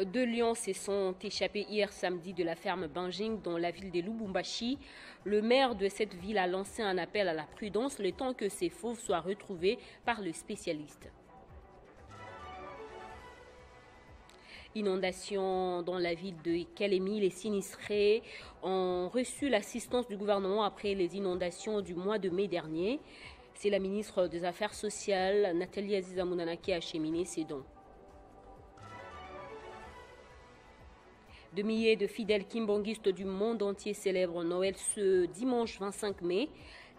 Deux lions se sont échappés hier samedi de la ferme Banjing dans la ville de Lubumbashi. Le maire de cette ville a lancé un appel à la prudence le temps que ces fauves soient retrouvés par le spécialiste. Inondation dans la ville de Kalemi, les sinistrés ont reçu l'assistance du gouvernement après les inondations du mois de mai dernier. C'est la ministre des Affaires sociales, Nathalie Aziza Mounana, qui a acheminé ces dons. De milliers de fidèles kimbongistes du monde entier célèbrent Noël ce dimanche 25 mai.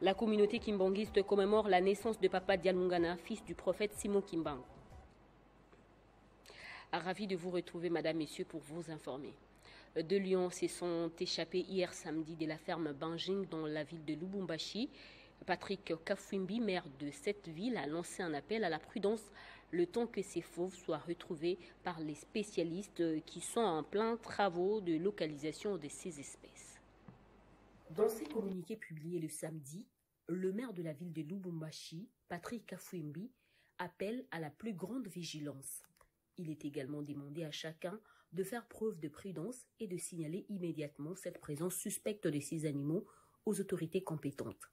La communauté kimbongiste commémore la naissance de Papa Dialungana, fils du prophète Simon Kimbang. Ravi de vous retrouver, madame, messieurs, pour vous informer. Deux lions se sont échappés hier samedi de la ferme Banjing dans la ville de Lubumbashi. Patrick Kafwimbi, maire de cette ville, a lancé un appel à la prudence le temps que ces fauves soient retrouvés par les spécialistes qui sont en plein travaux de localisation de ces espèces. Dans ses communiqués publiés le samedi, le maire de la ville de Lubumbashi, Patrick Kafwimbi, appelle à la plus grande vigilance. Il est également demandé à chacun de faire preuve de prudence et de signaler immédiatement cette présence suspecte de ces animaux aux autorités compétentes.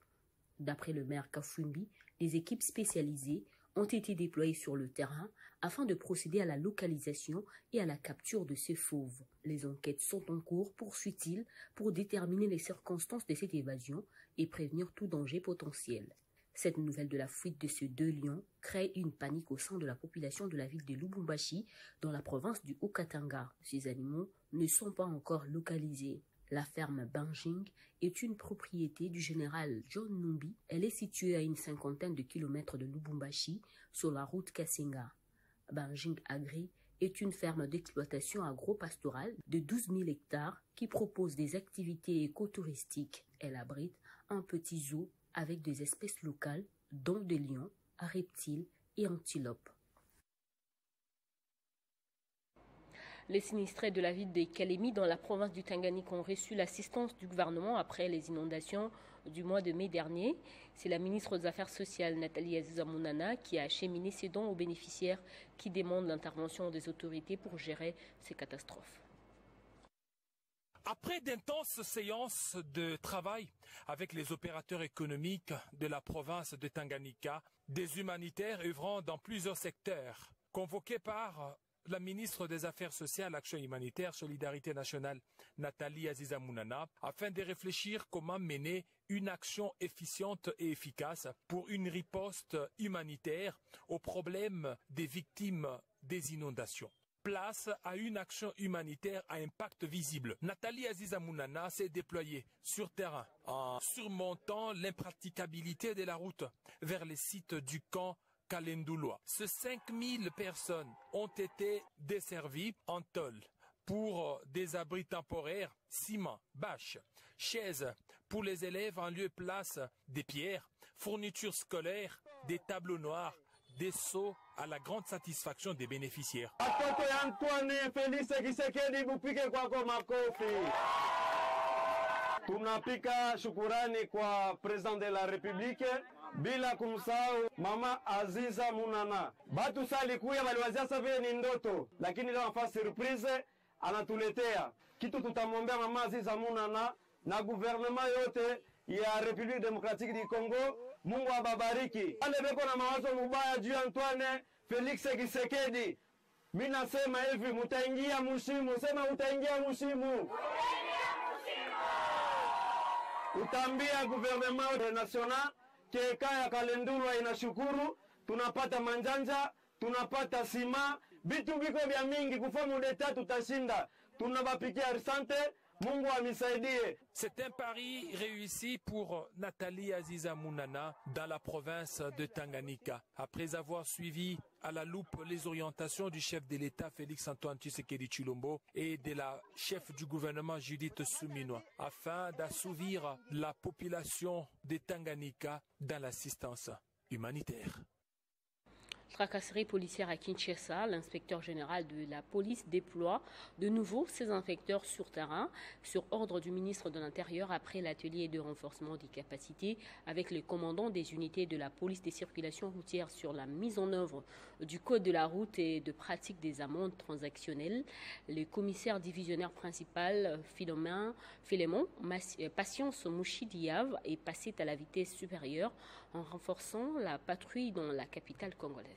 D'après le maire Kafwimbi, des équipes spécialisées ont été déployées sur le terrain afin de procéder à la localisation et à la capture de ces fauves. Les enquêtes sont en cours, poursuit-il, pour déterminer les circonstances de cette évasion et prévenir tout danger potentiel. Cette nouvelle de la fuite de ces deux lions crée une panique au sein de la population de la ville de Lubumbashi, dans la province du Haut-Katanga. Ces animaux ne sont pas encore localisés. La ferme Banjing est une propriété du général John Numbi. Elle est située à une 50aine de kilomètres de Lubumbashi, sur la route Kasenga. Banjing Agri est une ferme d'exploitation agro-pastorale de 12 000 hectares qui propose des activités écotouristiques. Elle abrite un petit zoo avec des espèces locales, dont des lions, reptiles et antilopes. Les sinistrés de la ville de Kalemi dans la province du Tanganyika ont reçu l'assistance du gouvernement après les inondations du mois de mai dernier. C'est la ministre des Affaires sociales, Nathalie Aziza Mounana, qui a acheminé ces dons aux bénéficiaires qui demandent l'intervention des autorités pour gérer ces catastrophes. Après d'intenses séances de travail avec les opérateurs économiques de la province de Tanganyika, des humanitaires œuvrant dans plusieurs secteurs, convoqués par la ministre des Affaires sociales, Action humanitaire, Solidarité nationale, Nathalie Aziza Mounana, afin de réfléchir comment mener une action efficiente et efficace pour une riposte humanitaire aux problèmes des victimes des inondations. Place à une action humanitaire à impact visible. Nathalie Aziza Mounana s'est déployée sur terrain en surmontant l'impraticabilité de la route vers les sites du camp Kalendouloa. Ces 5000 personnes ont été desservies en tôle pour des abris temporaires, ciment, bâches, chaises pour les élèves en lieu et place des pierres, fournitures scolaires, des tableaux noirs, des seaux à la grande satisfaction des bénéficiaires. Tunapika shukurani kwa president de la Republique bila kumsahau mama Aziza Mounana. Batu salikuya waliwazia sasa ni ndoto, lakini leo anafanya surprise anatuletea kitu. Tutamwombea mama Aziza Mounana na gouvernement yote ya Republique Democratique du Congo. Mungu ababariki. Wale beko na mawazo mubaya juu Antoine Felix Tshisekedi, mimi nasema hivi, mutaingia mushimu. Sema utaingia mushimu. Utambia gouvernement national keka ya Kalendulwa inashukuru, tunapata manjanja, tunapata sima, bitu biko vya mingi kufamu leta tutashinda. Tunabapikia risante, Mungu amisaidie. C'est un pari réussi pour Nathalie Aziza Mounana dans la province de Tanganyika. Après avoir suivi à la loupe les orientations du chef de l'État Félix Antoine Tshisekedi Tshilombo et de la chef du gouvernement Judith Suminwa, afin d'assouvir la population de Tanganyika dans l'assistance humanitaire. Tracasserie policière à Kinshasa, l'inspecteur général de la police déploie de nouveau ses inspecteurs sur terrain sur ordre du ministre de l'Intérieur après l'atelier de renforcement des capacités avec le commandant des unités de la police des circulations routières sur la mise en œuvre du code de la route et de pratique des amendes transactionnelles. Le commissaire divisionnaire principal Philémon Patience Mouchidiav est passé à la vitesse supérieure en renforçant la patrouille dans la capitale congolaise.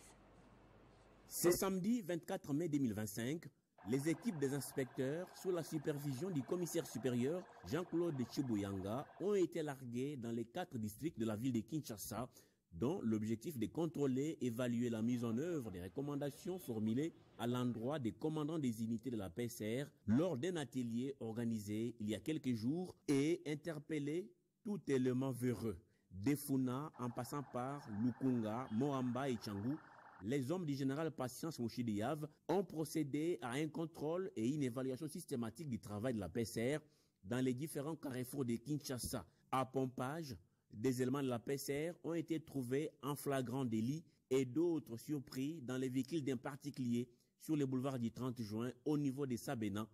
Ce samedi 24 mai 2025, les équipes des inspecteurs, sous la supervision du commissaire supérieur Jean-Claude Chibuyanga, ont été largués dans les 4 districts de la ville de Kinshasa, dont l'objectif de contrôler et évaluer la mise en œuvre des recommandations formulées à l'endroit des commandants des unités de la PSR lors d'un atelier organisé il y a quelques jours et interpellé tout élément véreux. Defuna en passant par Lukunga, Moamba et Tchangou, les hommes du général Patience Mouchidiav ont procédé à un contrôle et une évaluation systématique du travail de la PSR dans les différents carrefours de Kinshasa. À Pompage, des éléments de la PSR ont été trouvés en flagrant délit et d'autres surpris dans les véhicules d'un particulier sur le boulevard du 30 juin au niveau de Sabena,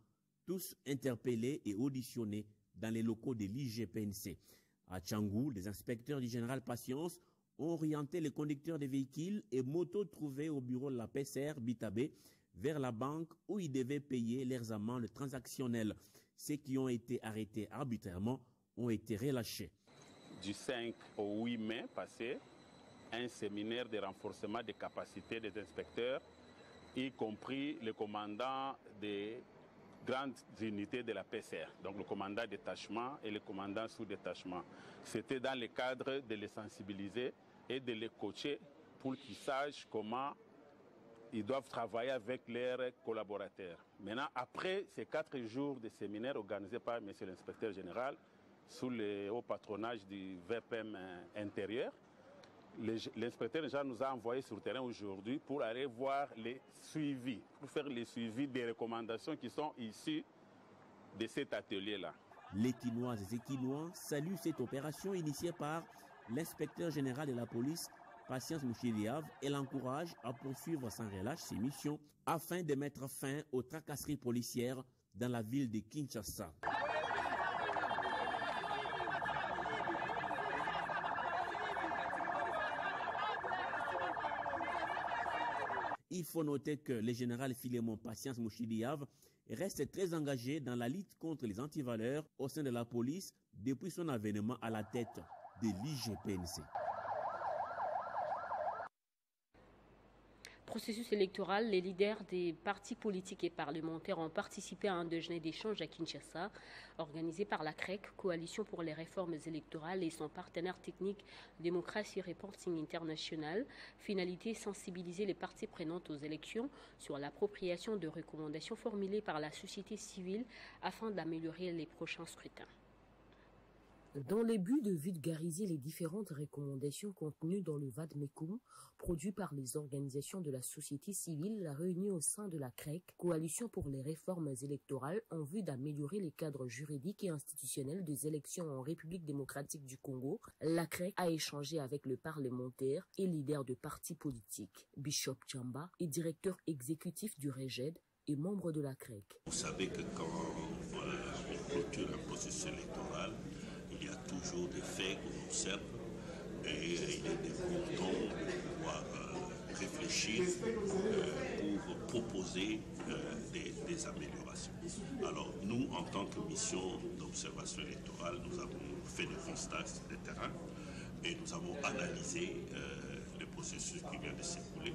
tous interpellés et auditionnés dans les locaux de l'IGPNC. À Tchangou, les inspecteurs du général Patience ont orienté les conducteurs des véhicules et motos trouvés au bureau de la PSR Bitabé vers la banque où ils devaient payer leurs amendes transactionnelles. Ceux qui ont été arrêtés arbitrairement ont été relâchés. Du 5 au 8 mai passé, un séminaire de renforcement des capacités des inspecteurs, y compris le commandant des grandes unités de la PSR, donc le commandant détachement et le commandant sous-détachement. C'était dans le cadre de les sensibiliser et de les coacher pour qu'ils sachent comment ils doivent travailler avec leurs collaborateurs. Maintenant, après ces 4 jours de séminaire organisés par M. l'inspecteur général, sous le haut patronage du VPM intérieur, l'inspecteur général nous a envoyés sur le terrain aujourd'hui pour aller voir les suivis, pour faire les suivis des recommandations qui sont issues de cet atelier-là. Les Kinoises et Kinois saluent cette opération initiée par l'inspecteur général de la police, Patience Mouchidiav, et l'encouragent à poursuivre sans relâche ses missions afin de mettre fin aux tracasseries policières dans la ville de Kinshasa. Il faut noter que le général Philémon Patience Mouchidiav reste très engagé dans la lutte contre les antivaleurs au sein de la police depuis son avènement à la tête de l'IGPNC. Processus électoral, les leaders des partis politiques et parlementaires ont participé à un déjeuner d'échange à Kinshasa, organisé par la CREC, Coalition pour les réformes électorales, et son partenaire technique Democracy Reporting International. Finalité, sensibiliser les parties prenantes aux élections sur l'appropriation de recommandations formulées par la société civile afin d'améliorer les prochains scrutins. Dans le but de vulgariser les différentes recommandations contenues dans le Vadmekum, produit par les organisations de la société civile réunies au sein de la CREC, Coalition pour les réformes électorales, en vue d'améliorer les cadres juridiques et institutionnels des élections en République démocratique du Congo, la CREC a échangé avec le parlementaire et leader de partis politiques. Bishop Chamba est directeur exécutif du REGED et membre de la CREC. Vous savez que quand on clôture un processus électoral, il y a toujours des faits qu'on observe et il est important de pouvoir réfléchir pour proposer des améliorations. Alors nous, en tant que mission d'observation électorale, nous avons fait des constats de terrain et nous avons analysé le processus qui vient de s'écouler.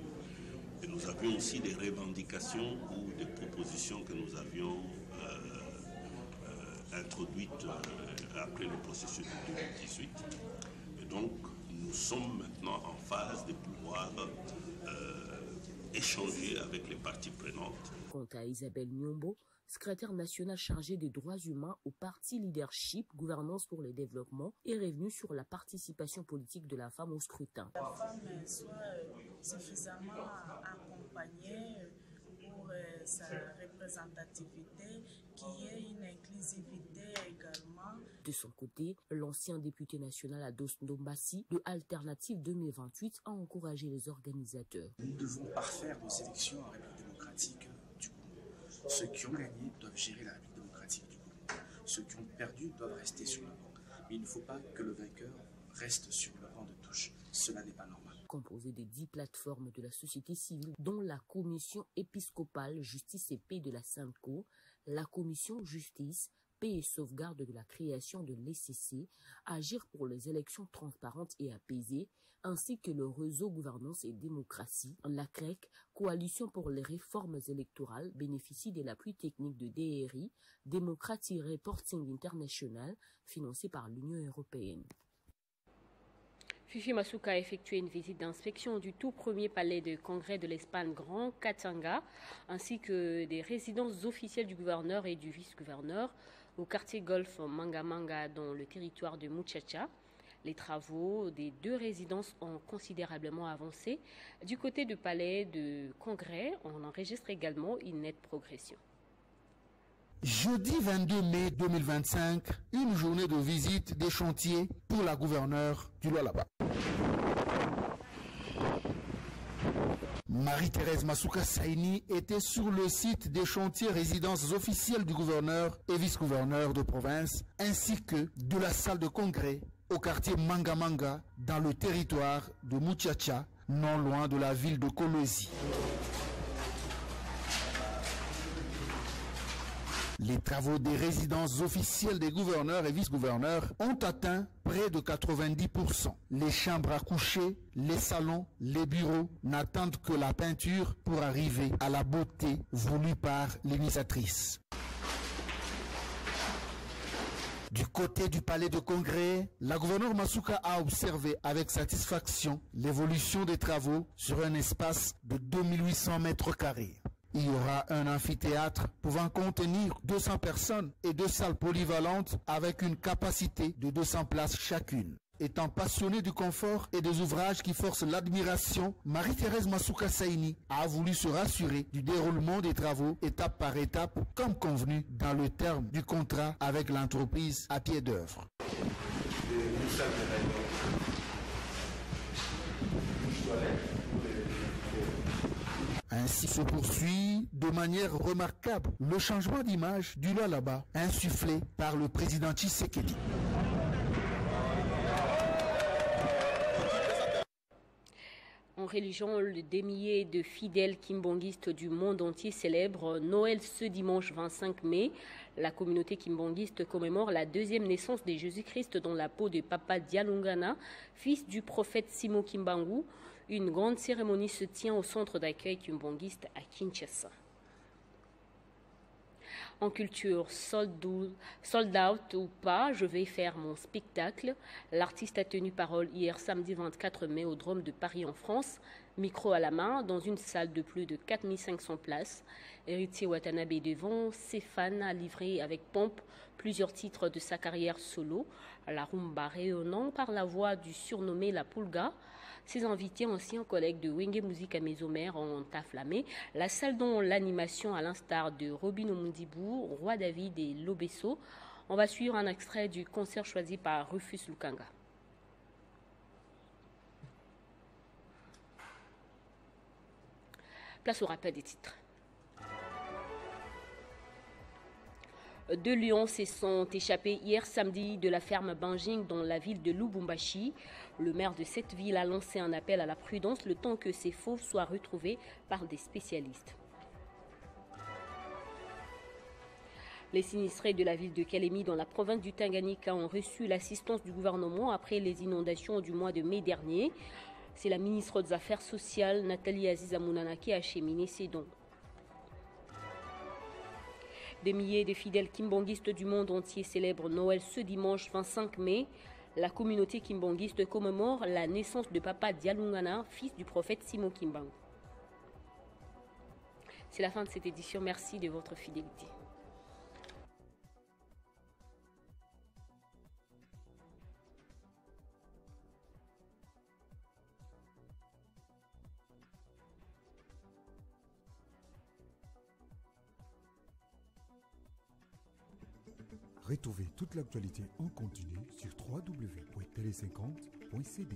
Et nous avions aussi des revendications ou des propositions que nous avions introduites après le processus de 2018. Et donc, nous sommes maintenant en phase de pouvoir échanger avec les parties prenantes. Quant à Isabelle Nyombo, secrétaire nationale chargée des droits humains au parti Leadership, Gouvernance pour le développement, est revenue sur la participation politique de la femme au scrutin. La femme soit suffisamment accompagnée pour sa représentativité, qu'il y ait une inclusivité également. De son côté, l'ancien député national Ados Ndombassi de Alternative 2028 a encouragé les organisateurs. Nous devons parfaire nos élections en République démocratique du Congo. Ceux qui ont gagné doivent gérer la République démocratique du Congo. Ceux qui ont perdu doivent rester sur le banc. Mais il ne faut pas que le vainqueur reste sur le banc de touche. Cela n'est pas normal. Composé de 10 plateformes de la société civile, dont la Commission épiscopale Justice et Paix de la Sainte Cour, la Commission Justice, Paix et Sauvegarde de la création de l'ECC, Agir pour les élections transparentes et apaisées, ainsi que le réseau Gouvernance et Démocratie, la CREC, Coalition pour les réformes électorales, bénéficie de l'appui technique de DRI, Democracy Reporting International, financé par l'Union européenne. Fifi Masuka a effectué une visite d'inspection du tout premier palais de congrès de l'Espagne Grand Katanga, ainsi que des résidences officielles du gouverneur et du vice-gouverneur au quartier golf Manga dans le territoire de Muchacha. Les travaux des 2 résidences ont considérablement avancé. Du côté du palais de congrès, on enregistre également une nette progression. Jeudi 22 mai 2025, une journée de visite des chantiers pour la gouverneure du Lualaba. Marie-Thérèse Masuka Saini était sur le site des chantiers résidences officielles du gouverneur et vice-gouverneur de province, ainsi que de la salle de congrès au quartier Manga dans le territoire de Muchacha, non loin de la ville de Kolwezi. Les travaux des résidences officielles des gouverneurs et vice-gouverneurs ont atteint près de 90%. Les chambres à coucher, les salons, les bureaux n'attendent que la peinture pour arriver à la beauté voulue par l'initiatrice. Du côté du palais de congrès, la gouverneure Masuka a observé avec satisfaction l'évolution des travaux sur un espace de 2800 mètres carrés. Il y aura un amphithéâtre pouvant contenir 200 personnes et 2 salles polyvalentes avec une capacité de 200 places chacune. Étant passionnée du confort et des ouvrages qui forcent l'admiration, Marie-Thérèse Masuka Saini a voulu se rassurer du déroulement des travaux étape par étape, comme convenu dans le terme du contrat avec l'entreprise à pied d'œuvre. Ainsi se poursuit de manière remarquable le changement d'image du Lualaba insufflé par le président Tshisekedi. En religion, des milliers de fidèles kimbonguistes du monde entier célèbrent Noël ce dimanche 25 mai. La communauté kimbonguiste commémore la 2e naissance de Jésus-Christ dans la peau de Papa Dialungana, fils du prophète Simo Kimbangu. Une grande cérémonie se tient au centre d'accueil kimbonguiste à Kinshasa. En culture, sold out ou pas, je vais faire mon spectacle. L'artiste a tenu parole hier samedi 24 mai au Drôme de Paris en France, micro à la main, dans une salle de plus de 4500 places. Héritier Watanabe devant, ses fans a livré avec pompe plusieurs titres de sa carrière solo. La rumba rayonnant par la voix du surnommé La Pulga. Ses invités, anciens collègues de Wenge Musique à Mésomère, ont afflammé la salle dont l'animation, à l'instar de Robin Omundibou, Roi David et Lobesso. On va suivre un extrait du concert choisi par Rufus Lukanga. Place au rappel des titres. 2 lions se sont échappés hier samedi de la ferme Banjing dans la ville de Lubumbashi. Le maire de cette ville a lancé un appel à la prudence le temps que ces fauves soient retrouvés par des spécialistes. Les sinistrés de la ville de Kalemi dans la province du Tanganyika ont reçu l'assistance du gouvernement après les inondations du mois de mai dernier. C'est la ministre des Affaires sociales, Nathalie Aziza Mounana, qui a acheminé ces dons. Des milliers de fidèles kimbonguistes du monde entier célèbrent Noël ce dimanche 25 mai. La communauté kimbonguiste commémore la naissance de Papa Dialungana, fils du prophète Simo Kimbangu. C'est la fin de cette édition. Merci de votre fidélité. Retrouvez toute l'actualité en continu sur www.tele50.cd.